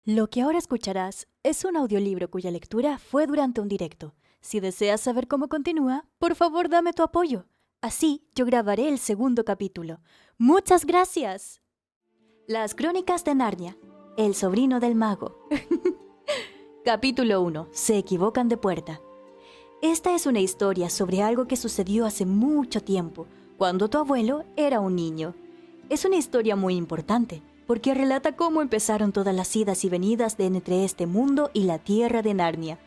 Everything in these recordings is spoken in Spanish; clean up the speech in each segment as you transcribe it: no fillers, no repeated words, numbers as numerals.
Lo que ahora escucharás es un audiolibro cuya lectura fue durante un directo. Si deseas saber cómo continúa, por favor dame tu apoyo. Así yo grabaré el segundo capítulo. ¡Muchas gracias! Las Crónicas de Narnia. El sobrino del mago. Capítulo 1. Se equivocan de puerta. Esta es una historia sobre algo que sucedió hace mucho tiempo, cuando tu abuelo era un niño. Es una historia muy importante, porque relata cómo empezaron todas las idas y venidas de entre este mundo y la tierra de Narnia.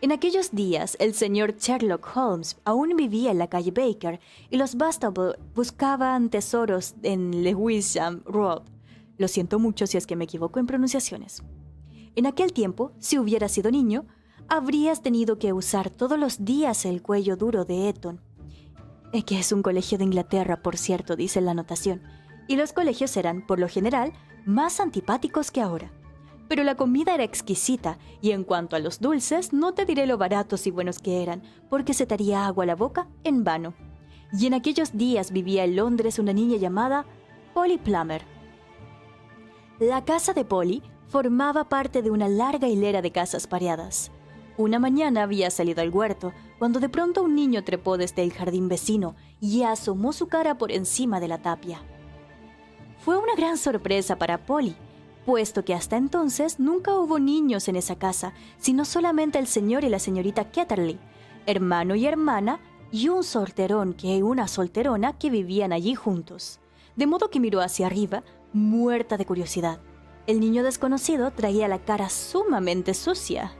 En aquellos días, el señor Sherlock Holmes aún vivía en la calle Baker y los Bastable buscaban tesoros en Lewisham Road. Lo siento mucho si es que me equivoco en pronunciaciones. En aquel tiempo, si hubieras sido niño, habrías tenido que usar todos los días el cuello duro de Eton, que es un colegio de Inglaterra, por cierto, dice la anotación, y los colegios eran, por lo general, más antipáticos que ahora. Pero la comida era exquisita, y en cuanto a los dulces, no te diré lo baratos y buenos que eran, porque se te haría agua a la boca en vano. Y en aquellos días vivía en Londres una niña llamada Polly Plummer. La casa de Polly formaba parte de una larga hilera de casas pareadas. Una mañana había salido al huerto, cuando de pronto un niño trepó desde el jardín vecino y asomó su cara por encima de la tapia. Fue una gran sorpresa para Polly, puesto que hasta entonces nunca hubo niños en esa casa, sino solamente el señor y la señorita Ketterley, hermano y hermana, y un solterón y una solterona que vivían allí juntos. De modo que miró hacia arriba, muerta de curiosidad. El niño desconocido traía la cara sumamente sucia.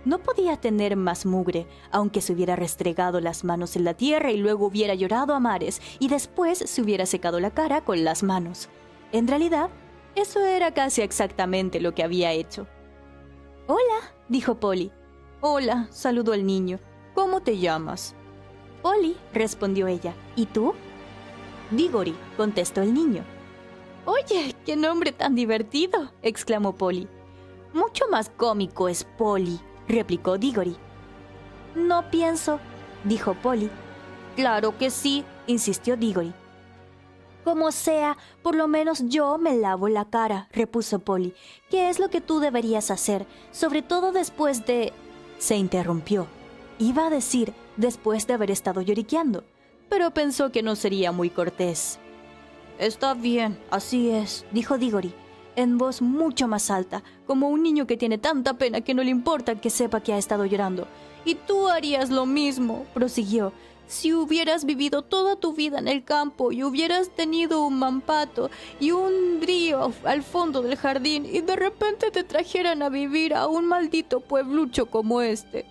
No podía tener más mugre, aunque se hubiera restregado las manos en la tierra y luego hubiera llorado a mares y después se hubiera secado la cara con las manos. En realidad, eso era casi exactamente lo que había hecho. «Hola», dijo Polly. «Hola», saludó el niño. «¿Cómo te llamas?» «Polly», respondió ella. «¿Y tú?» «Diggory», contestó el niño. «Oye, qué nombre tan divertido», exclamó Polly. «Mucho más cómico es Polly», replicó Diggory. «No pienso», dijo Polly. «Claro que sí», insistió Diggory. «Como sea, por lo menos yo me lavo la cara», repuso Polly. «¿Qué es lo que tú deberías hacer? Sobre todo después de...» Se interrumpió. Iba a decir, después de haber estado lloriqueando, pero pensó que no sería muy cortés. «Está bien, así es», dijo Diggory, en voz mucho más alta, como un niño que tiene tanta pena que no le importa que sepa que ha estado llorando. «Y tú harías lo mismo», prosiguió, «si hubieras vivido toda tu vida en el campo y hubieras tenido un mampato y un río al fondo del jardín y de repente te trajeran a vivir a un maldito pueblucho como este».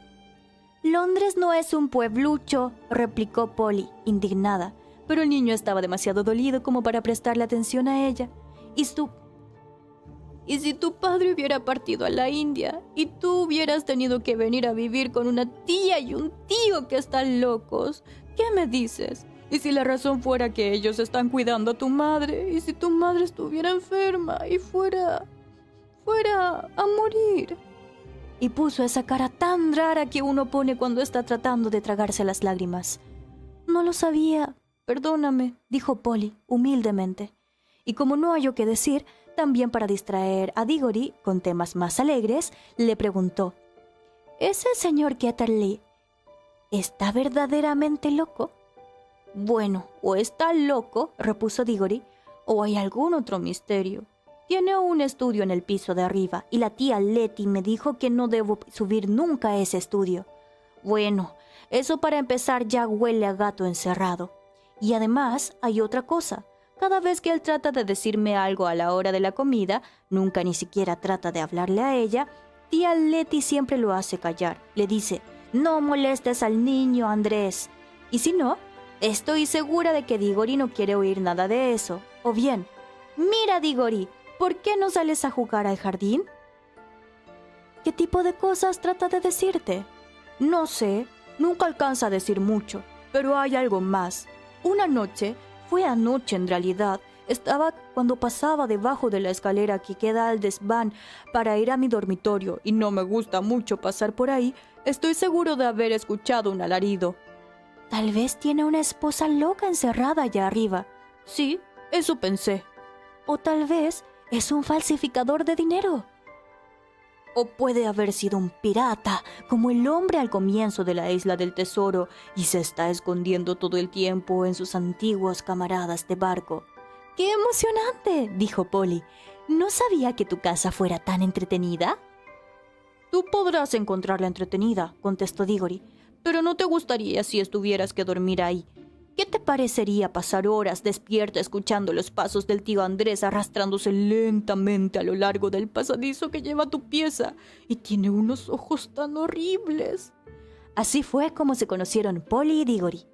«Londres no es un pueblucho», replicó Polly, indignada, pero el niño estaba demasiado dolido como para prestarle atención a ella. «¿Y si tu padre hubiera partido a la India y tú hubieras tenido que venir a vivir con una tía y un tío que están locos? ¿Qué me dices? ¿Y si la razón fuera que ellos están cuidando a tu madre? ¿Y si tu madre estuviera enferma y fuera a morir?» Y puso esa cara tan rara que uno pone cuando está tratando de tragarse las lágrimas. «No lo sabía. Perdóname», dijo Polly, humildemente. Y como no halló qué decir, también para distraer a Diggory con temas más alegres, le preguntó: «¿Ese señor Ketterley está verdaderamente loco?» «Bueno, o está loco», repuso Diggory, «o hay algún otro misterio. Tiene un estudio en el piso de arriba y la tía Letty me dijo que no debo subir nunca a ese estudio. Bueno, eso para empezar ya huele a gato encerrado. Y además hay otra cosa. Cada vez que él trata de decirme algo a la hora de la comida, nunca ni siquiera trata de hablarle a ella, tía Letty siempre lo hace callar. Le dice: «No molestes al niño, Andrés». Y si no, estoy segura de que Diggory no quiere oír nada de eso. O bien: «Mira, Diggory, ¿por qué no sales a jugar al jardín?» «¿Qué tipo de cosas trata de decirte?» «No sé, nunca alcanza a decir mucho, pero hay algo más. Una noche, fue anoche en realidad, estaba cuando pasaba debajo de la escalera que queda al desván para ir a mi dormitorio y no me gusta mucho pasar por ahí, estoy seguro de haber escuchado un alarido». «Tal vez tiene una esposa loca encerrada allá arriba». «Sí, eso pensé». «O tal vez es un falsificador de dinero». O puede haber sido un pirata, como el hombre al comienzo de la Isla del Tesoro, y se está escondiendo todo el tiempo en sus antiguos camaradas de barco. ¡Qué emocionante!, dijo Polly. ¿No sabía que tu casa fuera tan entretenida? Tú podrás encontrarla entretenida, contestó Diggory, pero no te gustaría si estuvieras que dormir ahí. ¿Qué te parecería pasar horas despierta escuchando los pasos del tío Andrés arrastrándose lentamente a lo largo del pasadizo que lleva tu pieza y tiene unos ojos tan horribles? Así fue como se conocieron Polly y Diggory.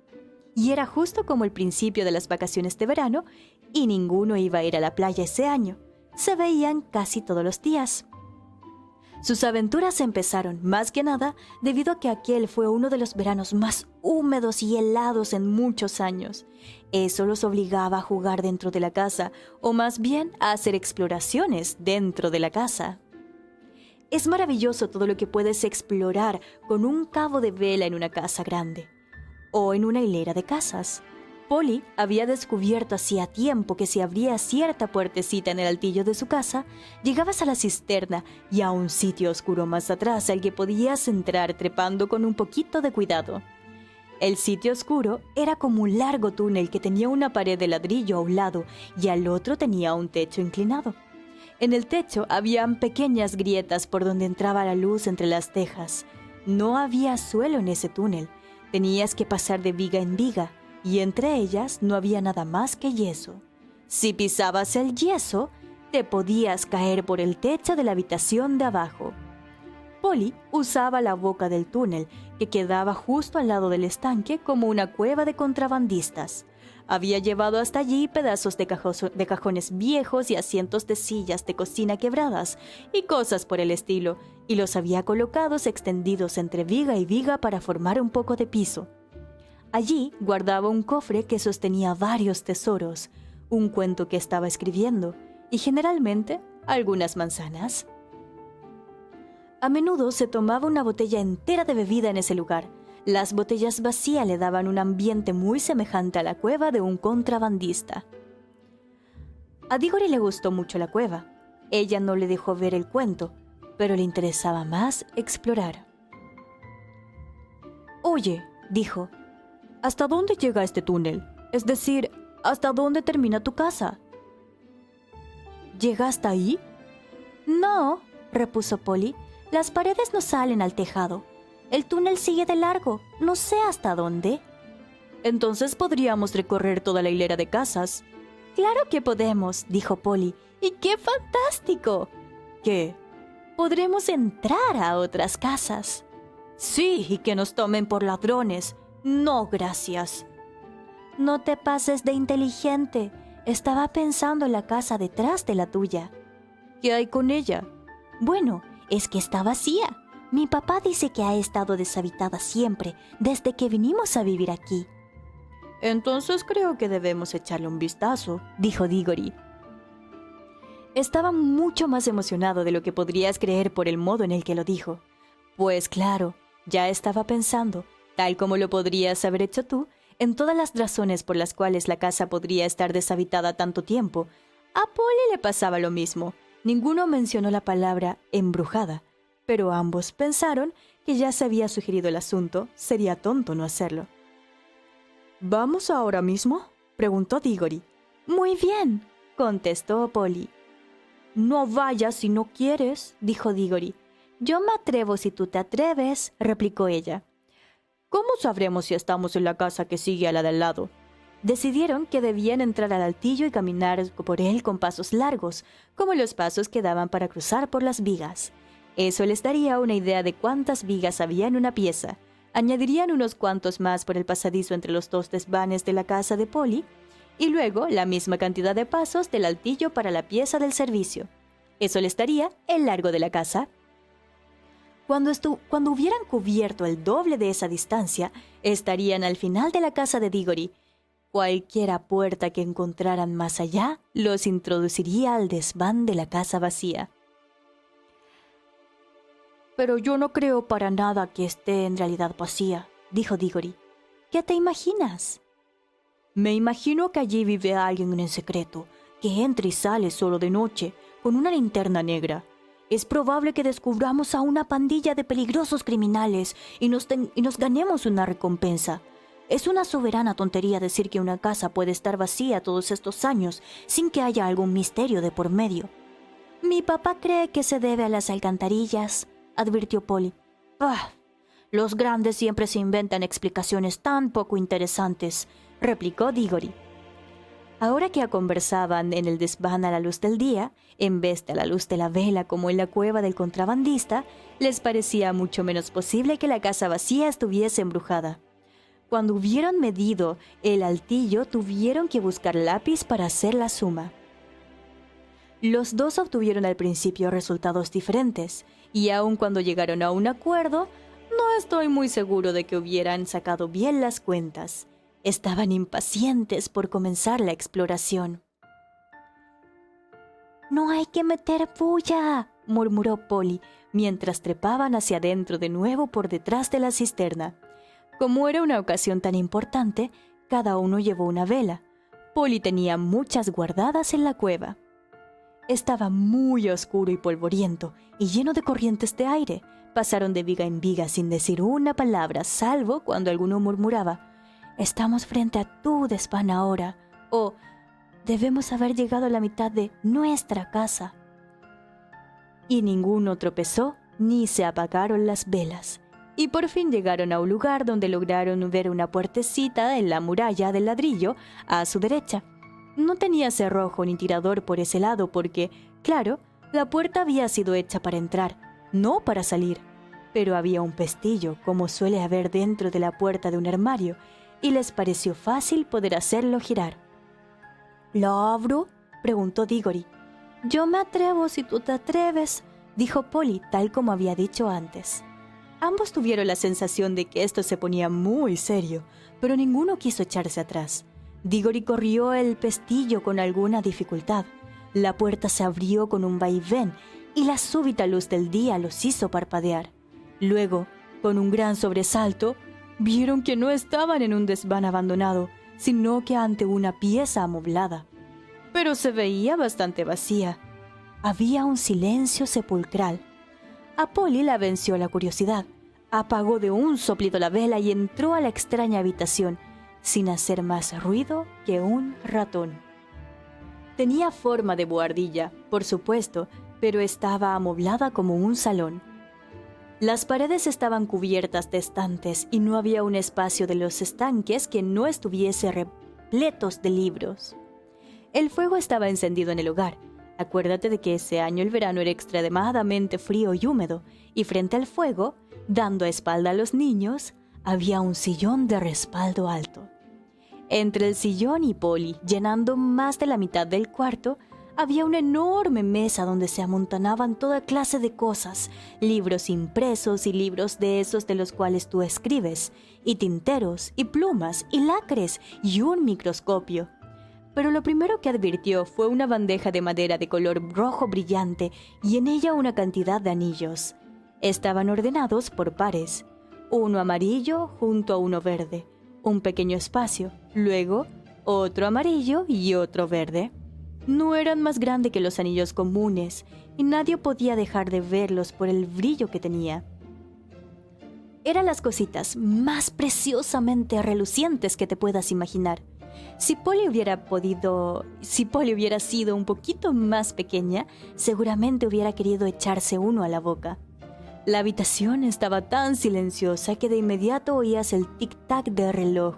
Y era justo como el principio de las vacaciones de verano y ninguno iba a ir a la playa ese año. Se veían casi todos los días. Sus aventuras empezaron, más que nada, debido a que aquel fue uno de los veranos más húmedos y helados en muchos años. Eso los obligaba a jugar dentro de la casa, o más bien a hacer exploraciones dentro de la casa. Es maravilloso todo lo que puedes explorar con un cabo de vela en una casa grande, o en una hilera de casas. Polly había descubierto hacía tiempo que si abría cierta puertecita en el altillo de su casa, llegabas a la cisterna y a un sitio oscuro más atrás al que podías entrar trepando con un poquito de cuidado. El sitio oscuro era como un largo túnel que tenía una pared de ladrillo a un lado y al otro tenía un techo inclinado. En el techo habían pequeñas grietas por donde entraba la luz entre las tejas. No había suelo en ese túnel, tenías que pasar de viga en viga, y entre ellas no había nada más que yeso. Si pisabas el yeso, te podías caer por el techo de la habitación de abajo. Polly usaba la boca del túnel, que quedaba justo al lado del estanque, como una cueva de contrabandistas. Había llevado hasta allí pedazos de cajones viejos y asientos de sillas de cocina quebradas y cosas por el estilo, y los había colocado extendidos entre viga y viga para formar un poco de piso. Allí guardaba un cofre que sostenía varios tesoros, un cuento que estaba escribiendo y generalmente algunas manzanas. A menudo se tomaba una botella entera de bebida en ese lugar. Las botellas vacías le daban un ambiente muy semejante a la cueva de un contrabandista. A Diggory le gustó mucho la cueva. Ella no le dejó ver el cuento, pero le interesaba más explorar. «Oye», dijo, ¿hasta dónde llega este túnel? Es decir, ¿hasta dónde termina tu casa? ¿Llega hasta ahí? No, repuso Polly. Las paredes no salen al tejado. El túnel sigue de largo, no sé hasta dónde. Entonces podríamos recorrer toda la hilera de casas. Claro que podemos, dijo Polly. ¡Y qué fantástico! ¿Qué? Podremos entrar a otras casas. Sí, y que nos tomen por ladrones. No, gracias. No te pases de inteligente. Estaba pensando en la casa detrás de la tuya. ¿Qué hay con ella? Bueno, es que está vacía. Mi papá dice que ha estado deshabitada siempre, desde que vinimos a vivir aquí. Entonces creo que debemos echarle un vistazo, dijo Diggory. Estaba mucho más emocionado de lo que podrías creer por el modo en el que lo dijo. Pues claro, ya estaba pensando, tal como lo podrías haber hecho tú, en todas las razones por las cuales la casa podría estar deshabitada tanto tiempo. A Polly le pasaba lo mismo. Ninguno mencionó la palabra embrujada, pero ambos pensaron que ya se había sugerido el asunto, sería tonto no hacerlo. ¿Vamos ahora mismo?, preguntó Diggory. Muy bien, contestó Polly. No vayas si no quieres, dijo Diggory. Yo me atrevo si tú te atreves, replicó ella. ¿Cómo sabremos si estamos en la casa que sigue a la de al lado? Decidieron que debían entrar al altillo y caminar por él con pasos largos, como los pasos que daban para cruzar por las vigas. Eso les daría una idea de cuántas vigas había en una pieza. Añadirían unos cuantos más por el pasadizo entre los dos desvanes de la casa de Polly, y luego la misma cantidad de pasos del altillo para la pieza del servicio. Eso les daría el largo de la casa. Cuando hubieran cubierto el doble de esa distancia, estarían al final de la casa de Diggory. Cualquiera puerta que encontraran más allá los introduciría al desván de la casa vacía. Pero yo no creo para nada que esté en realidad vacía, dijo Diggory. ¿Qué te imaginas? Me imagino que allí vive alguien en secreto, que entra y sale solo de noche, con una linterna negra. Es probable que descubramos a una pandilla de peligrosos criminales y nos ganemos una recompensa. Es una soberana tontería decir que una casa puede estar vacía todos estos años sin que haya algún misterio de por medio. Mi papá cree que se debe a las alcantarillas, advirtió Polly. ¡Ah! Los grandes siempre se inventan explicaciones tan poco interesantes, replicó Diggory. Ahora que conversaban en el desván a la luz del día, en vez de a la luz de la vela como en la cueva del contrabandista, les parecía mucho menos posible que la casa vacía estuviese embrujada. Cuando hubieron medido el altillo, tuvieron que buscar lápiz para hacer la suma. Los dos obtuvieron al principio resultados diferentes, y aun cuando llegaron a un acuerdo, no estoy muy seguro de que hubieran sacado bien las cuentas. Estaban impacientes por comenzar la exploración. «No hay que meter bulla», murmuró Polly, mientras trepaban hacia adentro de nuevo por detrás de la cisterna. Como era una ocasión tan importante, cada uno llevó una vela. Polly tenía muchas guardadas en la cueva. Estaba muy oscuro y polvoriento, y lleno de corrientes de aire. Pasaron de viga en viga sin decir una palabra, salvo cuando alguno murmuraba: «Estamos frente a tu desván ahora», o «Debemos haber llegado a la mitad de nuestra casa». Y ninguno tropezó ni se apagaron las velas. Y por fin llegaron a un lugar donde lograron ver una puertecita en la muralla de ladrillo a su derecha. No tenía cerrojo ni tirador por ese lado porque, claro, la puerta había sido hecha para entrar, no para salir. Pero había un pestillo, como suele haber dentro de la puerta de un armario, y les pareció fácil poder hacerlo girar. «¿Lo abro?», preguntó Diggory. «Yo me atrevo si tú te atreves», dijo Polly, tal como había dicho antes. Ambos tuvieron la sensación de que esto se ponía muy serio, pero ninguno quiso echarse atrás. Diggory corrió el pestillo con alguna dificultad. La puerta se abrió con un vaivén y la súbita luz del día los hizo parpadear. Luego, con un gran sobresalto, vieron que no estaban en un desván abandonado, sino que ante una pieza amoblada. Pero se veía bastante vacía. Había un silencio sepulcral. A Polly la venció la curiosidad. Apagó de un soplido la vela y entró a la extraña habitación, sin hacer más ruido que un ratón. Tenía forma de buhardilla, por supuesto, pero estaba amoblada como un salón. Las paredes estaban cubiertas de estantes y no había un espacio de los estanques que no estuviese repletos de libros. El fuego estaba encendido en el hogar. Acuérdate de que ese año el verano era extremadamente frío y húmedo, y frente al fuego, dando espalda a los niños, había un sillón de respaldo alto. Entre el sillón y Polly, llenando más de la mitad del cuarto, había una enorme mesa donde se amontonaban toda clase de cosas, libros impresos y libros de esos de los cuales tú escribes, y tinteros, y plumas, y lacres, y un microscopio. Pero lo primero que advirtió fue una bandeja de madera de color rojo brillante y en ella una cantidad de anillos. Estaban ordenados por pares, uno amarillo junto a uno verde, un pequeño espacio, luego otro amarillo y otro verde. No eran más grandes que los anillos comunes y nadie podía dejar de verlos por el brillo que tenía. Eran las cositas más preciosamente relucientes que te puedas imaginar. Si Polly hubiera sido un poquito más pequeña, seguramente hubiera querido echarse uno a la boca. La habitación estaba tan silenciosa que de inmediato oías el tic-tac del reloj.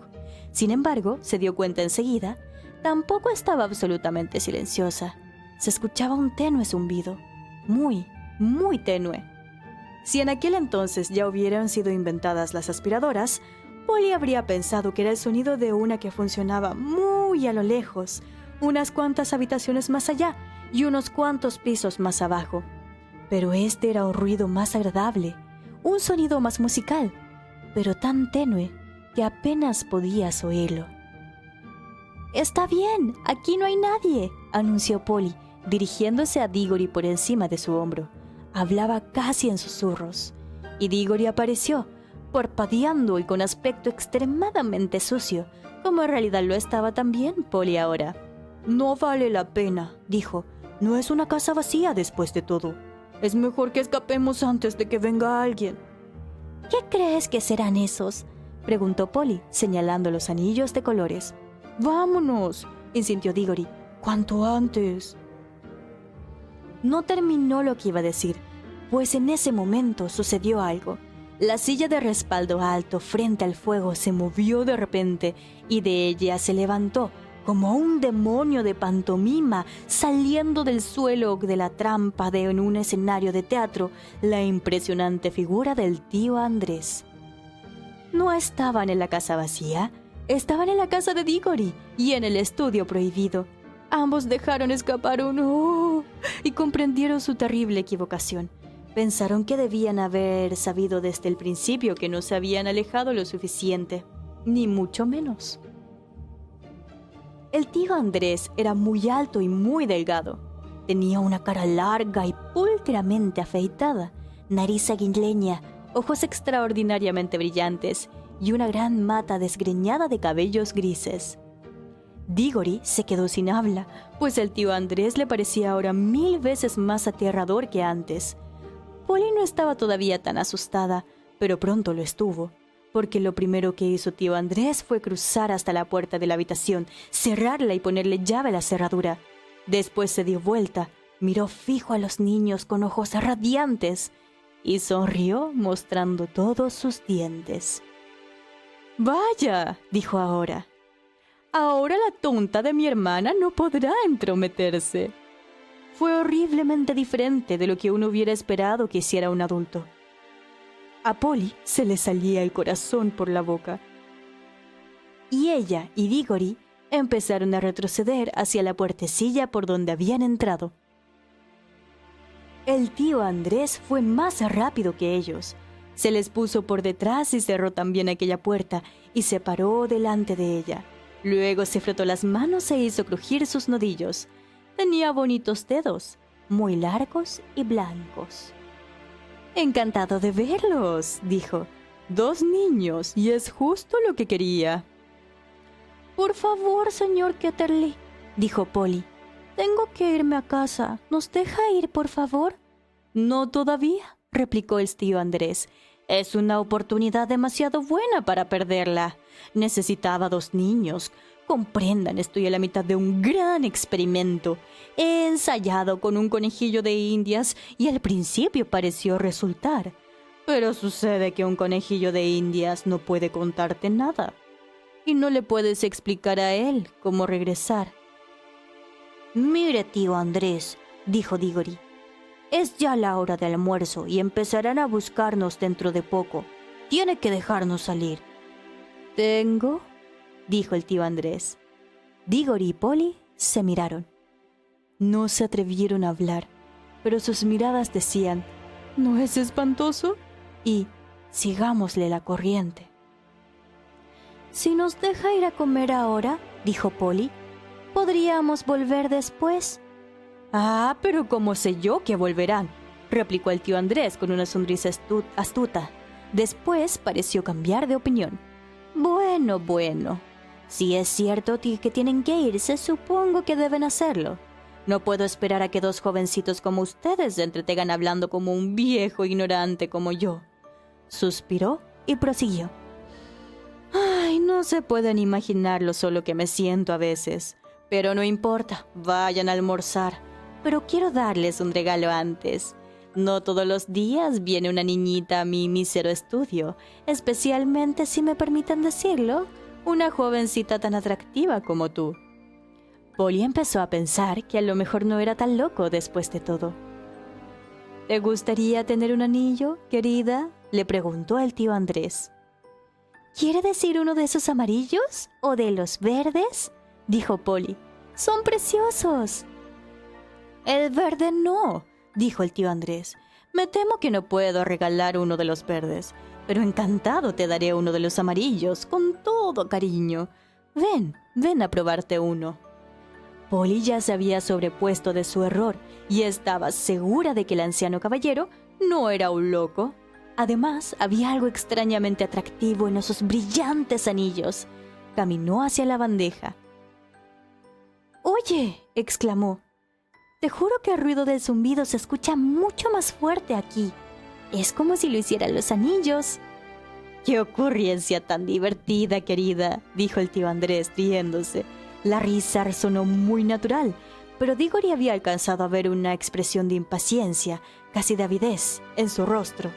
Sin embargo, se dio cuenta enseguida, tampoco estaba absolutamente silenciosa. Se escuchaba un tenue zumbido, muy, muy tenue. Si en aquel entonces ya hubieran sido inventadas las aspiradoras, Polly habría pensado que era el sonido de una que funcionaba muy a lo lejos, unas cuantas habitaciones más allá y unos cuantos pisos más abajo. Pero este era un ruido más agradable, un sonido más musical, pero tan tenue que apenas podías oírlo. «Está bien, aquí no hay nadie», anunció Polly, dirigiéndose a Diggory por encima de su hombro. Hablaba casi en susurros, y Diggory apareció, parpadeando y con aspecto extremadamente sucio, como en realidad lo estaba también Polly ahora. «No vale la pena», dijo. «No es una casa vacía después de todo». Es mejor que escapemos antes de que venga alguien. ¿Qué crees que serán esos?, preguntó Polly, señalando los anillos de colores. ¡Vámonos!, insistió Diggory. ¡Cuanto antes! No terminó lo que iba a decir, pues en ese momento sucedió algo. La silla de respaldo alto frente al fuego se movió de repente y de ella se levantó, como un demonio de pantomima, saliendo del suelo de la trampa en un escenario de teatro, la impresionante figura del tío Andrés. No estaban en la casa vacía, estaban en la casa de Diggory y en el estudio prohibido. Ambos dejaron escapar un "oh" y comprendieron su terrible equivocación. Pensaron que debían haber sabido desde el principio que no se habían alejado lo suficiente, ni mucho menos. El tío Andrés era muy alto y muy delgado. Tenía una cara larga y pulcramente afeitada, nariz aguileña, ojos extraordinariamente brillantes y una gran mata desgreñada de cabellos grises. Diggory se quedó sin habla, pues el tío Andrés le parecía ahora 1000 veces más aterrador que antes. Polly no estaba todavía tan asustada, pero pronto lo estuvo, porque lo primero que hizo tío Andrés fue cruzar hasta la puerta de la habitación, cerrarla y ponerle llave a la cerradura. Después se dio vuelta, miró fijo a los niños con ojos radiantes y sonrió mostrando todos sus dientes. «Vaya», dijo ahora la tonta de mi hermana no podrá entrometerse». Fue horriblemente diferente de lo que uno hubiera esperado que hiciera un adulto. A Polly se le salía el corazón por la boca. Y ella y Diggory empezaron a retroceder hacia la puertecilla por donde habían entrado. El tío Andrés fue más rápido que ellos. Se les puso por detrás y cerró también aquella puerta y se paró delante de ella. Luego se frotó las manos e hizo crujir sus nudillos. Tenía bonitos dedos, muy largos y blancos. «Encantado de verlos», dijo. «2 niños, y es justo lo que quería». «Por favor, señor Ketterly», dijo Polly. «Tengo que irme a casa. ¿Nos deja ir, por favor?» «No todavía», replicó el tío Andrés. «Es una oportunidad demasiado buena para perderla. Necesitaba 2 niños. Comprendan, estoy a la mitad de un gran experimento. He ensayado con un conejillo de Indias y al principio pareció resultar. Pero sucede que un conejillo de Indias no puede contarte nada. Y no le puedes explicar a él cómo regresar». «Mire, tío Andrés», dijo Diggory. «Es ya la hora del almuerzo y empezarán a buscarnos dentro de poco. Tiene que dejarnos salir». «¿Tengo?», dijo el tío Andrés. Diggory y Polly se miraron. No se atrevieron a hablar, pero sus miradas decían: «¿No es espantoso?» y «sigámosle la corriente». «Si nos deja ir a comer ahora», dijo Polly, «podríamos volver después». «Ah, pero ¿cómo sé yo que volverán?», replicó el tío Andrés con una sonrisa astuta. Después pareció cambiar de opinión. Bueno. Si es cierto que tienen que irse, supongo que deben hacerlo. No puedo esperar a que 2 jovencitos como ustedes se entretengan hablando como un viejo ignorante como yo». Suspiró y prosiguió. «Ay, no se pueden imaginar lo solo que me siento a veces. Pero no importa, vayan a almorzar. Pero quiero darles un regalo antes. No todos los días viene una niñita a mi mísero estudio, especialmente, si me permiten decirlo, una jovencita tan atractiva como tú». Polly empezó a pensar que a lo mejor no era tan loco después de todo. «¿Te gustaría tener un anillo, querida?», le preguntó el tío Andrés. «¿Quiere decir uno de esos amarillos o de los verdes?», dijo Polly. «Son preciosos». «El verde no», dijo el tío Andrés. «Me temo que no puedo regalar uno de los verdes, pero encantado te daré uno de los amarillos, con todo cariño. Ven a probarte uno». Polly ya se había sobrepuesto de su error y estaba segura de que el anciano caballero no era un loco. Además, había algo extrañamente atractivo en esos brillantes anillos. Caminó hacia la bandeja. «Oye», exclamó, Te juro que el ruido del zumbido se escucha mucho más fuerte aquí. Es como si lo hicieran los anillos. ¡Qué ocurrencia tan divertida, querida!, dijo el tío Andrés, riéndose. La risa resonó muy natural, pero Diggory había alcanzado a ver una expresión de impaciencia, casi de avidez, en su rostro.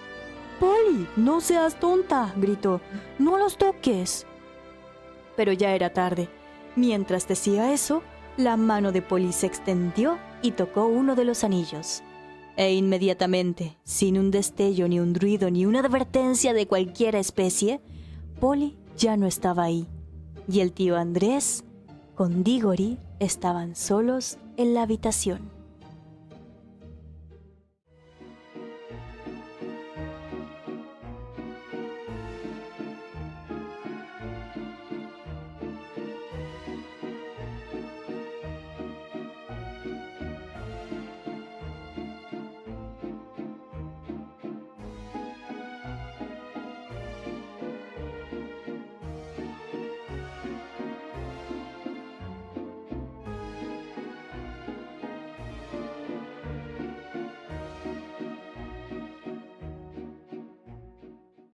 «Polly, no seas tonta», gritó. «No los toques». Pero ya era tarde. Mientras decía eso, la mano de Polly se extendió y tocó uno de los anillos. E inmediatamente, sin un destello, ni un ruido, ni una advertencia de cualquier especie, Polly ya no estaba ahí. Y el tío Andrés con Diggory estaban solos en la habitación.